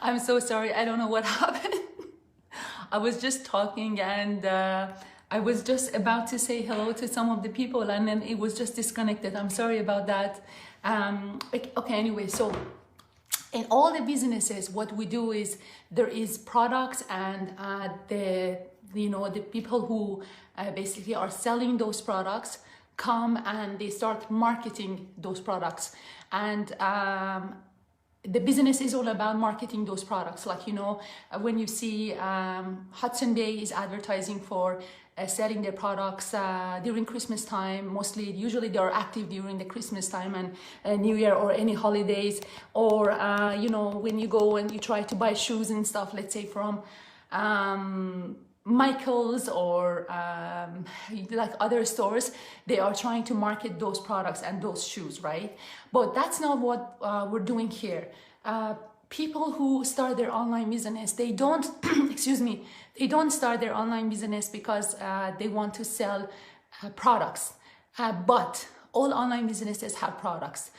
I'm so sorry. I don't know what happened. I was just talking and I was just about to say hello to some of the people and then it was just disconnected. I'm sorry about that. Okay, anyway, so in all the businesses, what we do is there is products and the people who basically are selling those products come and they start marketing those products. And the business is all about marketing those products. Like, you know, when you see Hudson Bay is advertising for selling their products during Christmas time, usually they are active during the Christmas time and New Year or any holidays, or you know, when you go and you try to buy shoes and stuff, let's say from Michael's or like other stores, they are trying to market those products and those shoes, right? But that's not what we're doing here. People who start their online business, they don't excuse me, they don't start their online business because they want to sell products, but all online businesses have products.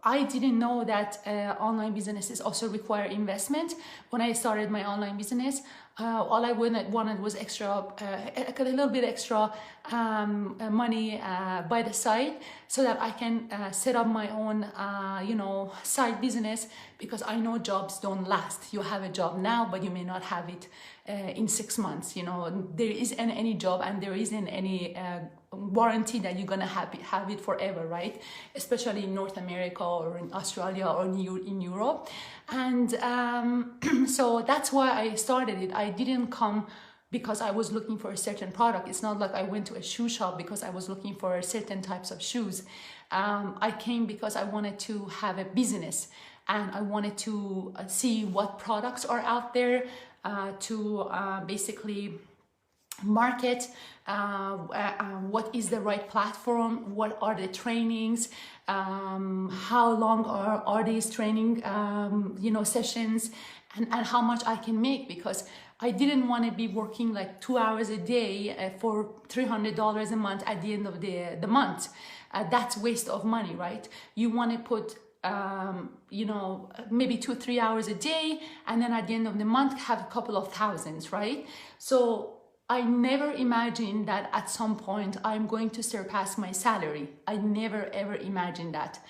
I didn't know that online businesses also require investment. When I started my online business, all I wanted was a little bit extra money by the side so that I can set up my own, side business, because I know jobs don't last. You have a job now, but you may not have it in 6 months. You know, there isn't any job and there isn't any warranty that you're gonna have it forever, right? Especially in North America or in Australia or in Europe. And so that's why I started it. I didn't come because I was looking for a certain product. It's not like I went to a shoe shop because I was looking for certain types of shoes. I came because I wanted to have a business and I wanted to see what products are out there to basically market, what is the right platform, what are the trainings, how long are these training sessions, and how much I can make, because I didn't want to be working like 2 hours a day for $300 a month at the end of the month. That's waste of money, right? You want to put maybe 2-3 hours a day, and then at the end of the month have a couple of thousands, right? So I never imagined that at some point I'm going to surpass my salary. I never ever imagined that.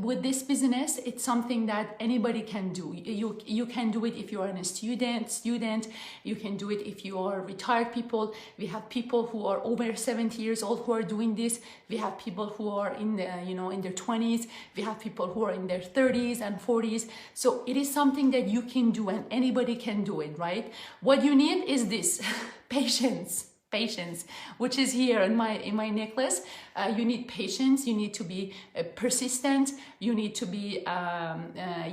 With this business, it's something that anybody can do. You can do it if you are a student. You can do it if you are retired people. We have people who are over 70 years old who are doing this. We have people who are in their 20s. We have people who are in their 30s and 40s. So it is something that you can do and anybody can do it, right? What you need is this, patience, which is here in my necklace. You need patience. You need to be persistent. You need to be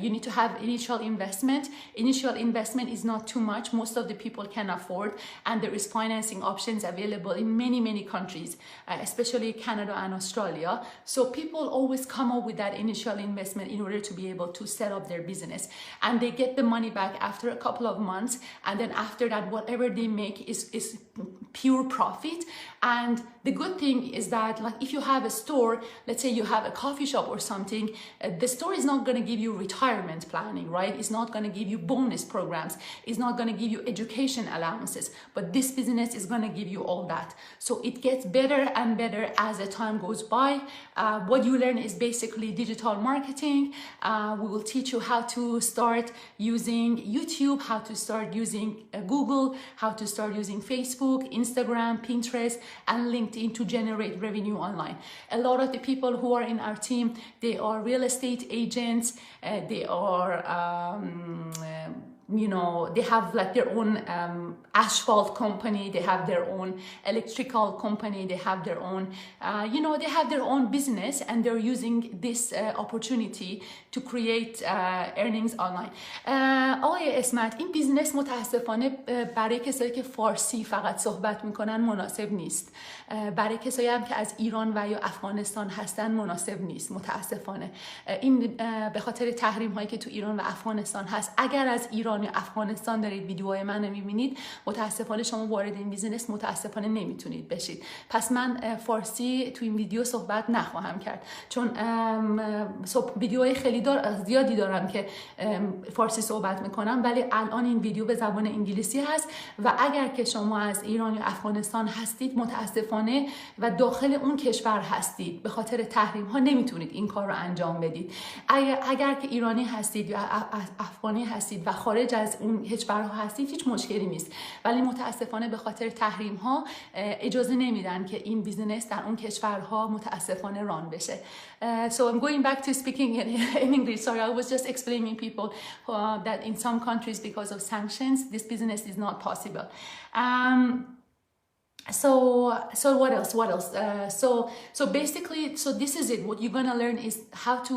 you need to have initial investment. Initial investment is not too much. Most of the people can afford, and there is financing options available in many countries, especially Canada and Australia. So people always come up with that initial investment in order to be able to set up their business, and they get the money back after a couple of months, and then after that whatever they make is pure profit. And the good thing is that, like, if you have a store, let's say you have a coffee shop or something, the store is not going to give you retirement planning, right? It's not going to give you bonus programs. It's not going to give you education allowances, but this business is going to give you all that. So it gets better and better as the time goes by. What you learn is basically digital marketing. We will teach you how to start using YouTube, how to start using Google, how to start using Facebook, Instagram, Pinterest, and LinkedIn to generate revenue online. A lot of the people who are in our team, they are real estate agents, they are they have like their own asphalt company, they have their own electrical company, they have their own they have their own business, and they're using this opportunity to create earnings online. آقای اسمت، این بیزنس متاسفانه برای کسایی که فارسی فقط صحبت میکنن مناسب نیست. برای کسایی هم که از ایران و یا افغانستان هستن مناسب نیست متاسفانه. این به خاطر تحریم هایی که تو ایران و افغانستان هست. اگر از ایران ایران یا افغانستان دارید ویدیوهای منو میبینید، متاسفانه شما وارد این بیزینس متاسفانه نمیتونید بشید. پس من فارسی تو این ویدیو صحبت نخواهم کرد، چون ویدیوهای خیلی زیادی دارم که فارسی صحبت میکنم، ولی الان این ویدیو به زبان انگلیسی هست و اگر که شما از ایران یا افغانستان هستید متاسفانه و داخل اون کشور هستید، به خاطر تحریم ها نمیتونید این کار رو انجام بدید. اگر که ایرانی هستید یا افغانی هستید و خارج از اون کشورها هستید هیچ مشکلی نیست، ولی متاسفانه به خاطر تحریم ها اجازه نمیدن که این بیزینس در اون کشورها متاسفانه ران بشه. So I'm going back to speaking in English. Sorry, I was just explaining people that in some countries because of sanctions this business is not possible. So what else? So basically, so this is it. What you're gonna learn is how to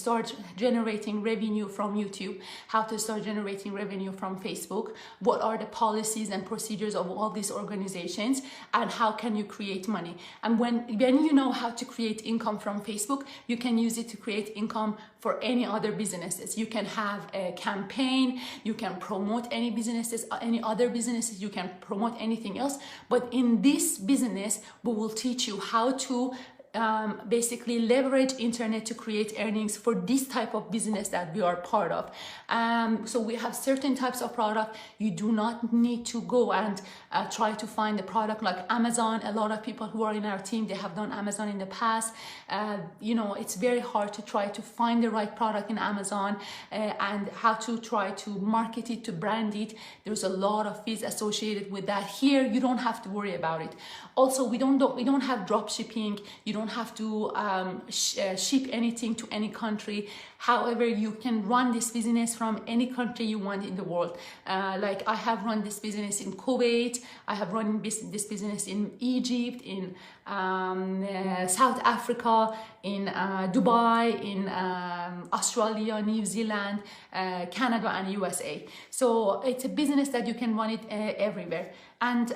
start generating revenue from YouTube, how to start generating revenue from Facebook, what are the policies and procedures of all these organizations, and how can you create money. And when you know how to create income from Facebook, you can use it to create income for any other businesses. You can have a campaign, you can promote any businesses, any other businesses, you can promote anything else. But in this business, we will teach you how to basically leverage internet to create earnings for this type of business that we are part of. So we have certain types of product. You do not need to go and try to find a product like Amazon. A lot of people who are in our team, they have done Amazon in the past. You know, it's very hard to try to find the right product in Amazon and how to try to market it, to brand it. There's a lot of fees associated with that. Here, you don't have to worry about it. Also, we don't have drop shipping. You don't have to ship anything to any country. However, you can run this business from any country you want in the world. Like I have run this business in Kuwait, I have run this business in Egypt, in South Africa, in Dubai, in Australia, New Zealand, Canada, and USA. So it's a business that you can run it everywhere. And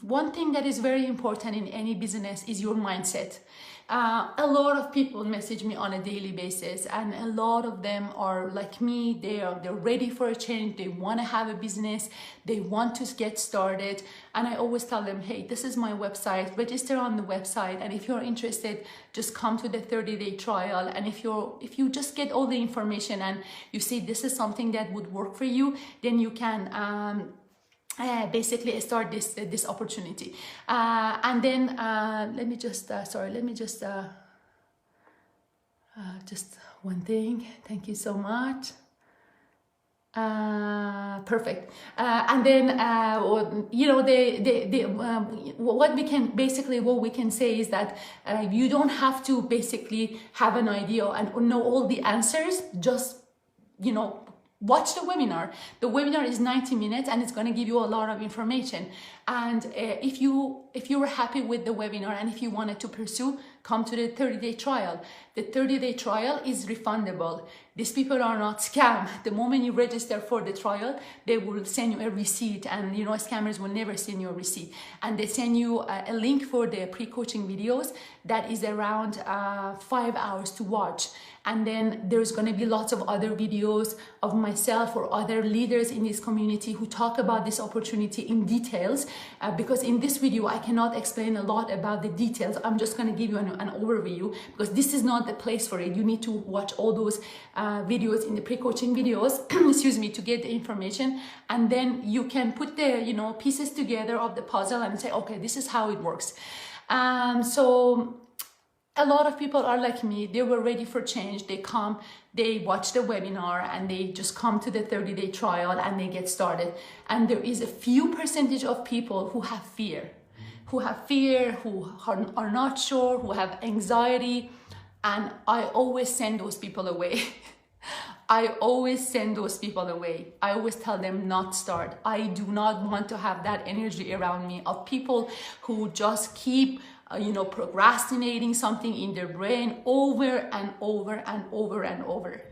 one thing that is very important in any business is your mindset. A lot of people message me on a daily basis, and a lot of them are like me. They're ready for a change. They want to have a business. They want to get started. And I always tell them, hey, this is my website. Register on the website, and if you're interested, just come to the 30-day trial. And if you just get all the information and you see this is something that would work for you, then you can basically start this opportunity. And then let me just one thing. Thank you so much. Perfect. And then you know, what we can say is that you don't have to basically have an idea and know all the answers. Just, you know, watch the webinar. The webinar is 90 minutes and it's going to give you a lot of information. And if you were happy with the webinar and if you wanted to pursue, come to the 30-day trial. The 30-day trial is refundable. These people are not scam. The moment you register for the trial, they will send you a receipt, and you know, scammers will never send you a receipt. And they send you a link for the pre-coaching videos that is around 5 hours to watch. And then there's going to be lots of other videos of myself or other leaders in this community who talk about this opportunity in details, because in this video I cannot explain a lot about the details. I'm just going to give you an overview, because this is not the place for it. You need to watch all those videos in the pre-coaching videos excuse me, to get the information, and then you can put the, you know, pieces together of the puzzle and say, okay, this is how it works. So a lot of people are like me. They were ready for change. They come, they watch the webinar, and they just come to the 30-day trial and they get started. And there is a few percentage of people who have fear, who are not sure, who have anxiety. And I always send those people away. I always send those people away. I always tell them not start. I do not want to have that energy around me of people who just keep procrastinating something in their brain over and over and over and over.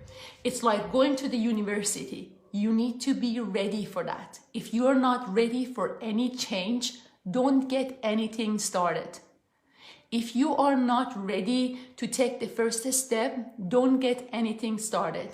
It's like going to the university. You need to be ready for that. If you're not ready for any change, don't get anything started. If you are not ready to take the first step, don't get anything started.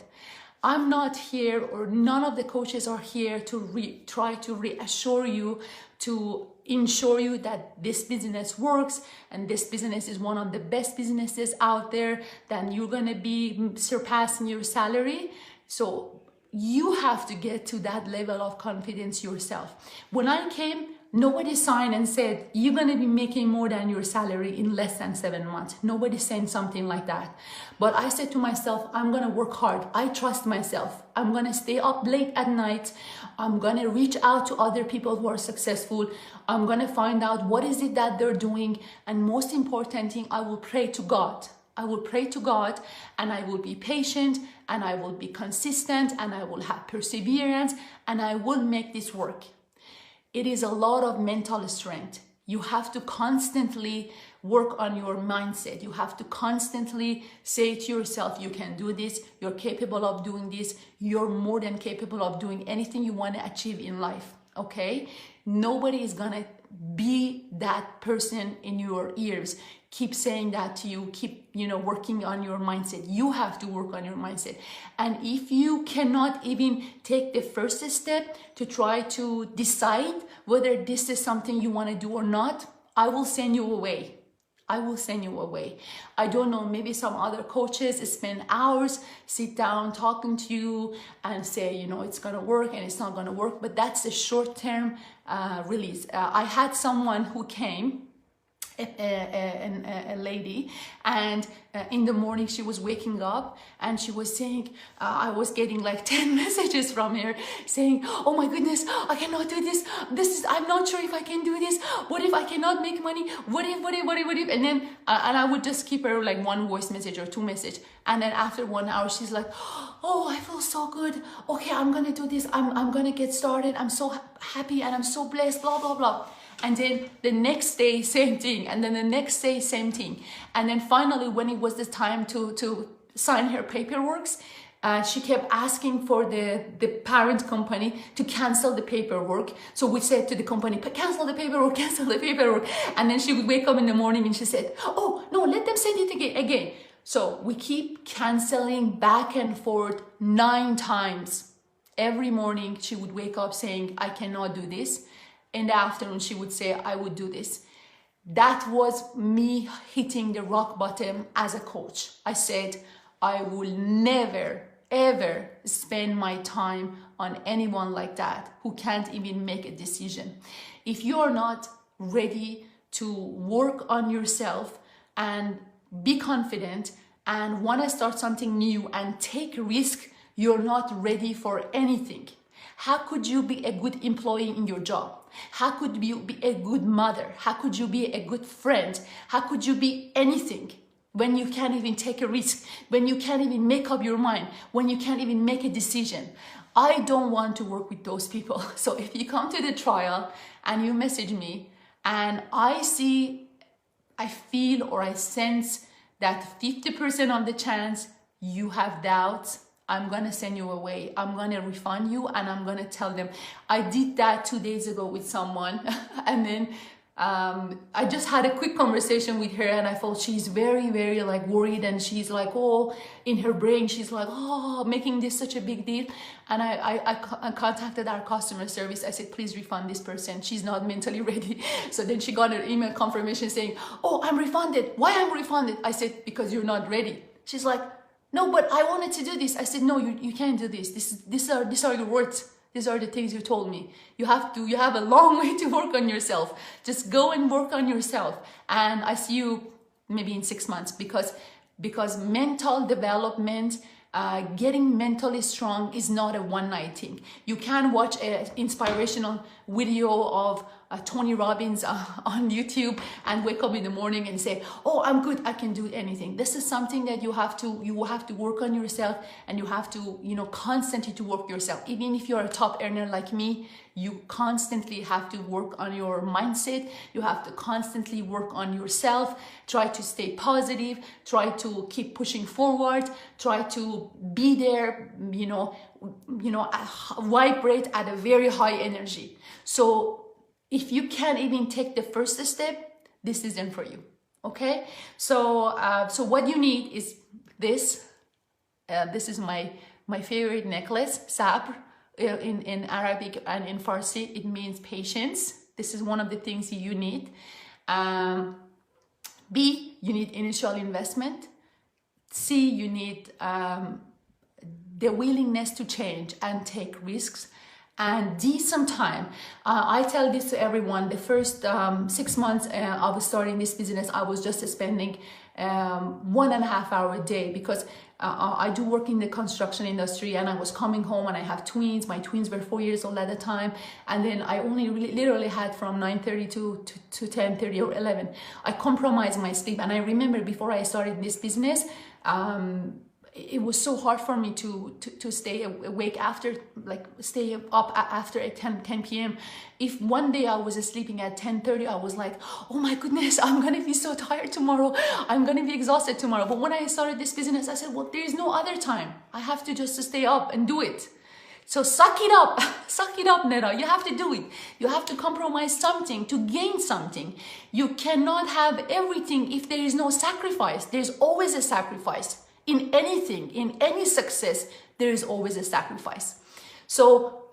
I'm not here, or none of the coaches are here to try to reassure you, to ensure you that this business works and this business is one of the best businesses out there, then you're going to be surpassing your salary. So you have to get to that level of confidence yourself. When I came, nobody signed and said, you're going to be making more than your salary in less than 7 months. Nobody saying something like that. But I said to myself, I'm going to work hard. I trust myself. I'm going to stay up late at night. I'm going to reach out to other people who are successful. I'm going to find out what is it that they're doing. And most important thing, I will pray to God. I will pray to God, and I will be patient, and I will be consistent, and I will have perseverance, and I will make this work. It is a lot of mental strength. You have to constantly work on your mindset. You have to constantly say to yourself, you can do this, you're capable of doing this, you're more than capable of doing anything you want to achieve in life, okay? Nobody is gonna be that person in your ears. Keep saying that to you, keep, working on your mindset. You have to work on your mindset. And if you cannot even take the first step to try to decide whether this is something you want to do or not, I will send you away. I will send you away. I don't know, maybe some other coaches spend hours, sit down talking to you and say, it's going to work and it's not going to work. But that's a short-term release. I had someone who came, a lady, and in the morning she was waking up and she was saying, I was getting like 10 messages from her saying, oh my goodness, I cannot do this. I'm not sure if I can do this. What if I cannot make money? What if? And then, and I would just keep her like one voice message or 2 messages. And then after 1 hour, she's like, oh, I feel so good. Okay, I'm going to do this. I'm going to get started. I'm so happy and I'm so blessed, blah, blah, blah. And then the next day, same thing. And then the next day, same thing. And then finally, when it was the time to sign her paperwork, she kept asking for the parent company to cancel the paperwork. So we said to the company, cancel the paperwork, cancel the paperwork. And then she would wake up in the morning and she said, oh, no, let them send it again. So we keep canceling back and forth 9 times. Every morning, she would wake up saying, I cannot do this. In the afternoon, she would say, I would do this. That was me hitting the rock bottom as a coach. I said, I will never, ever spend my time on anyone like that who can't even make a decision. If you're not ready to work on yourself and be confident and want to start something new and take risk, you're not ready for anything. How could you be a good employee in your job? How could you be a good mother? How could you be a good friend? How could you be anything when you can't even take a risk, when you can't even make up your mind, when you can't even make a decision? I don't want to work with those people. So if you come to the trial and you message me and I feel or I sense that 50% of the chance you have doubts, I'm going to send you away. I'm going to refund you and I'm going to tell them. I did that 2 days ago with someone and then I just had a quick conversation with her and I felt she's very, very like worried and she's like, oh, in her brain, she's like, oh, making this such a big deal. And I contacted our customer service. I said, please refund this person. She's not mentally ready. So then she got an email confirmation saying, oh, I'm refunded. Why I'm refunded? I said, because you're not ready. She's like, no, but I wanted to do this. I said, no, you can't do this. These are your words. These are the things you told me. You have a long way to work on yourself. Just go and work on yourself. And I see you maybe in 6 months because mental development, getting mentally strong is not a one-night thing. You can watch an inspirational video of Tony Robbins on YouTube and wake up in the morning and say, oh, I'm good, I can do anything. This is something that you have to work on yourself, and you have to, constantly to work yourself. Even if you're a top earner like me, you constantly have to work on your mindset. You have to constantly work on yourself. Try to stay positive. Try to keep pushing forward. Try to be there, vibrate at a very high energy. So if you can't even take the first step, this isn't for you. Okay? So what you need is this. This is my my favorite necklace, sabr, in Arabic and in Farsi, it means patience. This is one of the things you need. B, you need initial investment. C, you need the willingness to change and take risks. And D, some time. I tell this to everyone. The first 6 months of starting this business, I was just spending 1.5 hours a day, because I do work in the construction industry, and I was coming home and I have twins. My twins were 4 years old at the time, and then I only literally had from 9:30 to 10:30 or 11. I compromised my sleep, and I remember before I started this business, it was so hard for me to stay awake after, like stay up after 10 p.m. If one day I was sleeping at 10:30, I was like, oh my goodness, I'm gonna be so tired tomorrow. I'm gonna be exhausted tomorrow. But when I started this business, I said, well, there is no other time. I have to just stay up and do it. So suck it up, suck it up, Nera. You have to do it. You have to compromise something to gain something. You cannot have everything if there is no sacrifice. There's always a sacrifice. In anything, in any success, there is always a sacrifice. So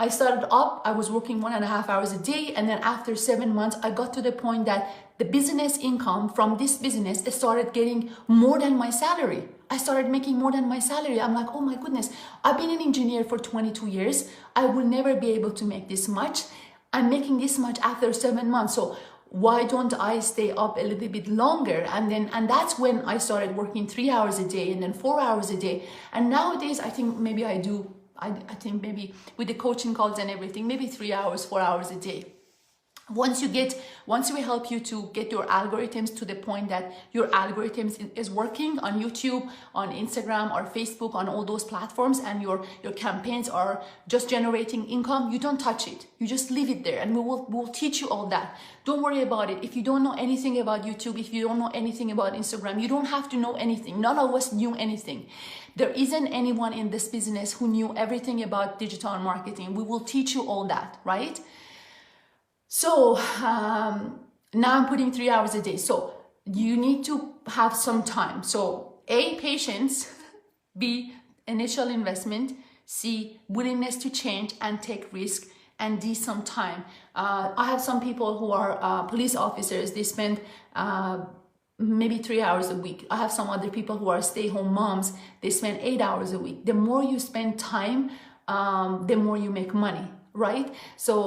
I started up, I was working 1.5 hours a day. And then after 7 months, I got to the point that the business income from this business started getting more than my salary. I started making more than my salary. I'm like, oh my goodness, I've been an engineer for 22 years. I will never be able to make this much. I'm making this much after 7 months. So why don't I stay up a little bit longer? And that's when I started working 3 hours a day and then 4 hours a day. And nowadays, I think maybe I think maybe with the coaching calls and everything, maybe 3 hours, 4 hours a day. Once we help you to get your algorithms to the point that your algorithms is working on YouTube, on Instagram or Facebook, on all those platforms, and your campaigns are just generating income, you don't touch it. You just leave it there, and we'll teach you all that. Don't worry about it. If you don't know anything about YouTube, if you don't know anything about Instagram, you don't have to know anything. None of us knew anything. There isn't anyone in this business who knew everything about digital marketing. We will teach you all that, right? So now I'm putting 3 hours a day. So you need to have some time. So A, patience. B, initial investment. C, willingness to change and take risk. And D, some time. I have some people who are police officers. They spend maybe 3 hours a week. I have some other people who are stay-home moms. They spend 8 hours a week. The more you spend time, the more you make money. Right? So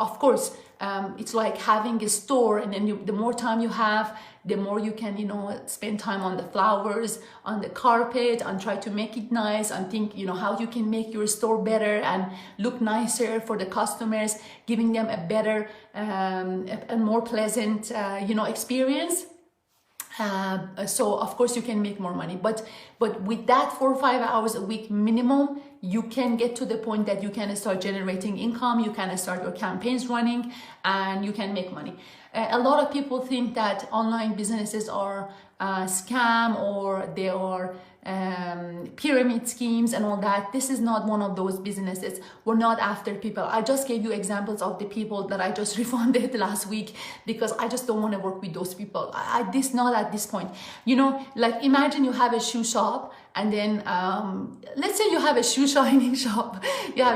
of course, it's like having a store, and then the more time you have, the more you can, spend time on the flowers, on the carpet, and try to make it nice, and think, how you can make your store better and look nicer for the customers, giving them a better, a more pleasant, experience. So of course you can make more money, but with that 4 or 5 hours a week minimum, you can get to the point that you can start generating income, you can start your campaigns running, and you can make money. A lot of people think that online businesses are scam, or they are pyramid schemes and all that. This is not one of those businesses. We're not after people. I just gave you examples of the people that I just refunded last week, because I just don't want to work with those people. Not at this point. Like imagine you have a shoe shop, and then let's say you have a shoe shining shop.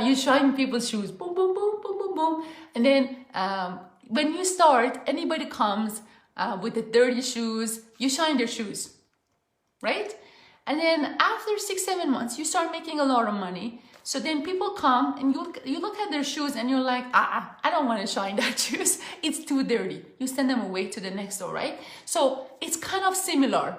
You shine people's shoes, boom, boom, boom, boom, boom, boom. And then when you start, anybody comes with the dirty shoes, you shine their shoes, right? And then after 6-7 months, you start making a lot of money. So then people come and you look at their shoes and you're like, I don't want to shine that shoes. It's too dirty. You send them away to the next store, right? So it's kind of similar.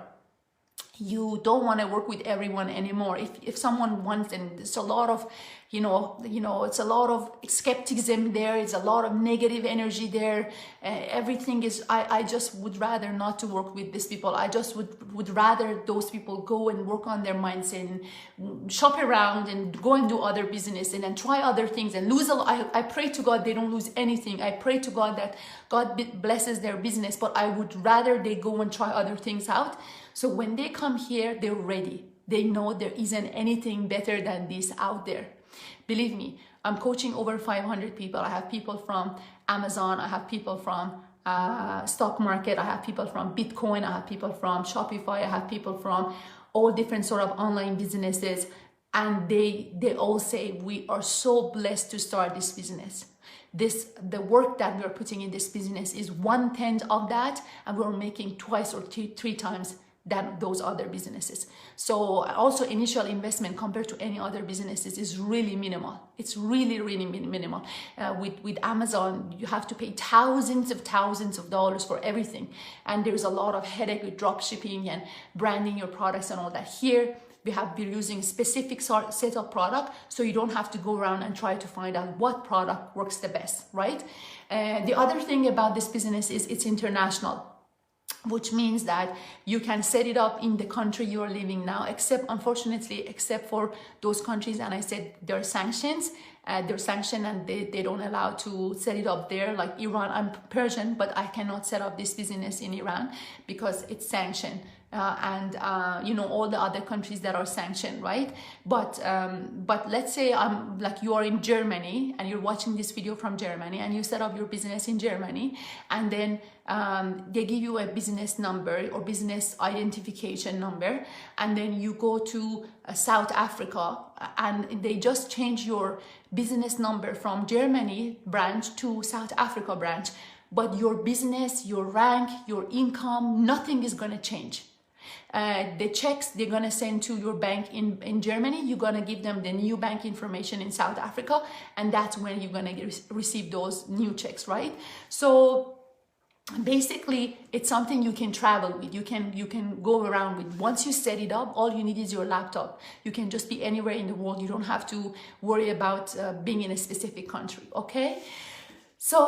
You don't want to work with everyone anymore. If someone wants, and it's a lot of, it's a lot of skepticism there. It's a lot of negative energy there. Everything is, I just would rather not to work with these people. I just would rather those people go and work on their mindset and shop around and go and do other business and try other things and lose a lot. I pray to God they don't lose anything. I pray to God that God blesses their business, but I would rather they go and try other things out. So when they come here, they're ready. They know there isn't anything better than this out there. Believe me, I'm coaching over 500 people. I have people from Amazon. I have people from stock market. I have people from Bitcoin. I have people from Shopify. I have people from all different sort of online businesses. and they all say, we are so blessed to start this business. The work that we're putting in this business is 1/10 of that, and we're making twice or three times than those other businesses. So also initial investment compared to any other businesses is really minimal. It's really minimal. With Amazon, you have to pay thousands of dollars for everything, and there's a lot of headache with drop shipping and branding your products and all that. Here we're using specific set of product, so you don't have to go around and try to find out what product works the best, right? The other thing about this business is it's international, which means that you can set it up in the country you are living now, unfortunately, except for those countries, and I said there are sanctions. They're sanctioned and they don't allow to set it up there, like Iran. I'm Persian, but I cannot set up this business in Iran because it's sanctioned. You know, all the other countries that are sanctioned, right? But let's say you are in Germany and you're watching this video from Germany, and you set up your business in Germany, and then they give you a business number or business identification number, and then you go to South Africa and they just change your business number from Germany branch to South Africa branch, but your business, your rank, your income, nothing is going to change. The checks they're going to send to your bank in Germany, you're going to give them the new bank information in South Africa, and that's when you're going to receive those new checks, right? So basically it's something you can travel with, you can go around with. Once you set it up, all you need is your laptop. You can just be anywhere in the world. You don't have to worry about being in a specific country. Okay, so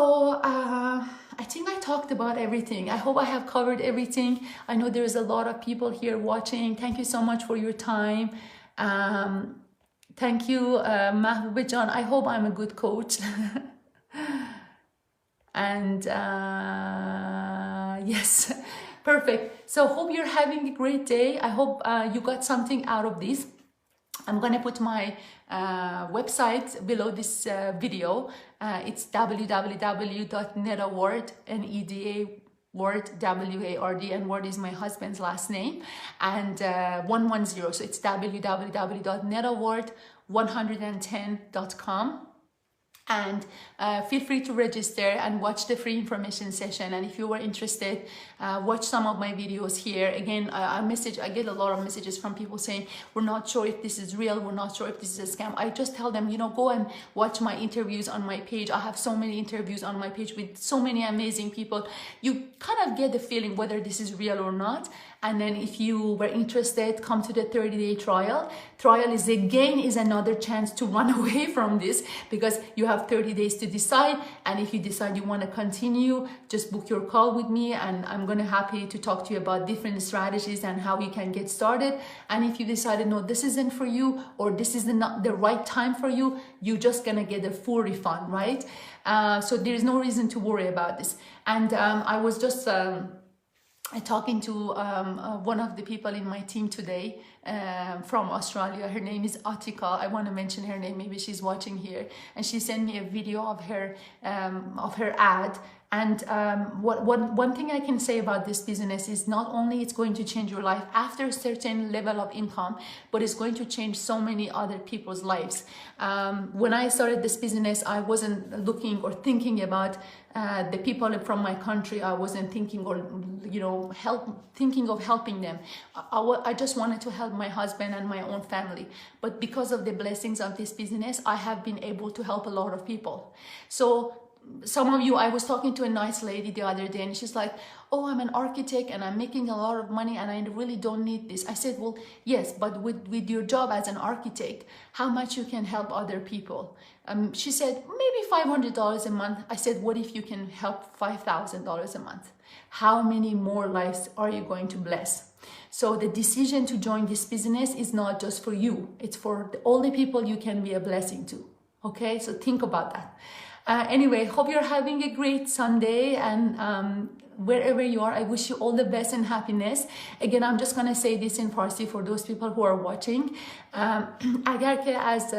I think I talked about everything. I hope I have covered everything. I know there's a lot of people here watching. Thank you so much for your time. Thank you, Mahbub John. I hope I'm a good coach. And yes, perfect. So hope you're having a great day. I hope you got something out of this. I'm going to put my website below this video. It's www.nedaward, N-E-D-A-Ward, W-A-R-D, and Ward is my husband's last name, and 110. So it's www.nedaward110.com. And feel free to register and watch the free information session. And if you were interested, watch some of my videos here. Again, I get a lot of messages from people saying, we're not sure if this is real, we're not sure if this is a scam. I just tell them, you know, go and watch my interviews on my page. I have so many interviews on my page with so many amazing people. You kind of get the feeling whether this is real or not. And then if you were interested, come to the 30-day trial. Trial is another chance to run away from this, because you have 30 days to decide. And if you decide you want to continue, just book your call with me, and I'm going to happy to talk to you about different strategies and how you can get started. And if you decided, no, this isn't for you, or this is not the right time for you, you're just going to get a full refund, right? So there's no reason to worry about this. And I was just talking to one of the people in my team today from Australia. Her name is Atika. I want to mention her name, maybe she's watching here. And she sent me a video of her ad. And one thing I can say about this business is not only it's going to change your life after a certain level of income, but it's going to change so many other people's lives. When I started this business, I wasn't looking or thinking about the people from my country. I wasn't thinking or, you know, thinking of helping them. I just wanted to help my husband and my own family. But because of the blessings of this business, I have been able to help a lot of people. So some of you, I was talking to a nice lady the other day, and she's like, oh, I'm an architect and I'm making a lot of money and I really don't need this. I said, well, yes, but with your job as an architect, how much you can help other people? She said, maybe $500 a month. I said, what if you can help $5,000 a month? How many more lives are you going to bless? So the decision to join this business is not just for you. It's for all the people you can be a blessing to. Okay, so think about that. Anyway, hope you're having a great Sunday, and wherever you are, I wish you all the best and happiness. Again, I'm just going to say this in Farsi for those people who are watching. اگر که از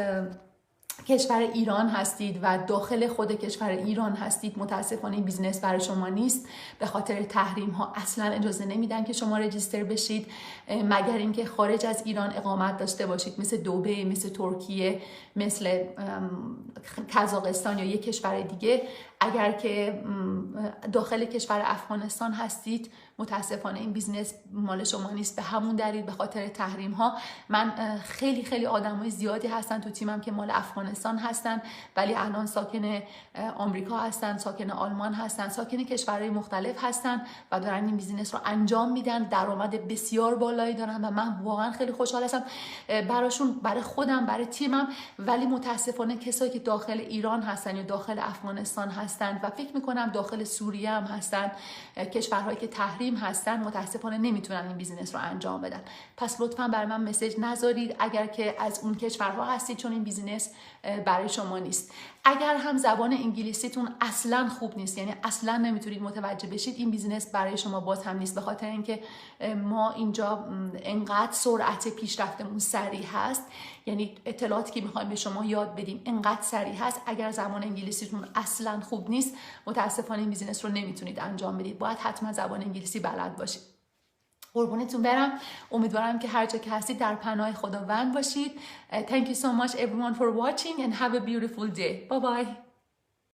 کشور ایران هستید و داخل خود کشور ایران هستید، متاسفانه این بیزنس برای شما نیست. به خاطر تحریم ها اصلا اجازه نمیدن که شما رجیستر بشید مگر اینکه خارج از ایران اقامت داشته باشید، مثل دبی، مثل ترکیه، مثل قزاقستان یا یک کشور دیگه. اگر که داخل کشور افغانستان هستید متاسفانه این بیزنس مال شما نیست، به همون دلیل، به خاطر تحریم ها. من خیلی آدمای زیادی هستن تو تیمم که مال افغانستان هستن ولی الان ساکن آمریکا هستن، ساکن آلمان هستن، ساکن کشورهای مختلف هستن و دارن این بیزنس رو انجام میدن، درآمد بسیار بالایی دارن و من واقعا خیلی خوشحال هستم براشون، برای خودم، برای تیمم. ولی متاسفانه کسایی که داخل ایران هستن یا داخل افغانستان هستن و فکر میکنم داخل سوریه هم هستن، کشورهایی که تحریم هستن، متاسفانه نمیتونن این بیزینس رو انجام بدن. پس لطفا برای من مسیج نذارید اگر که از اون کشورها هستید، چون این بیزینس برای شما نیست. اگر هم زبان انگلیسیتون اصلا خوب نیست، یعنی اصلا نمیتونید متوجه بشید، این بیزینس برای شما باز هم نیست، به خاطر اینکه ما اینجا انقدر سرعت پیشرفتمون سریع هست، یعنی اطلاعاتی که میخوایم به شما یاد بدیم انقدر سریع هست. اگر زبان انگلیسیتون اصلا خوب نیست متاسفانه این بیزینس رو نمیتونید انجام بدید، باید حتما زبان انگلیسی بلد باشید. قربونتون برم. امیدوارم که هر جا که هستید در پناه خداوند باشید. Thank you so much everyone for watching and have a beautiful day. Bye bye.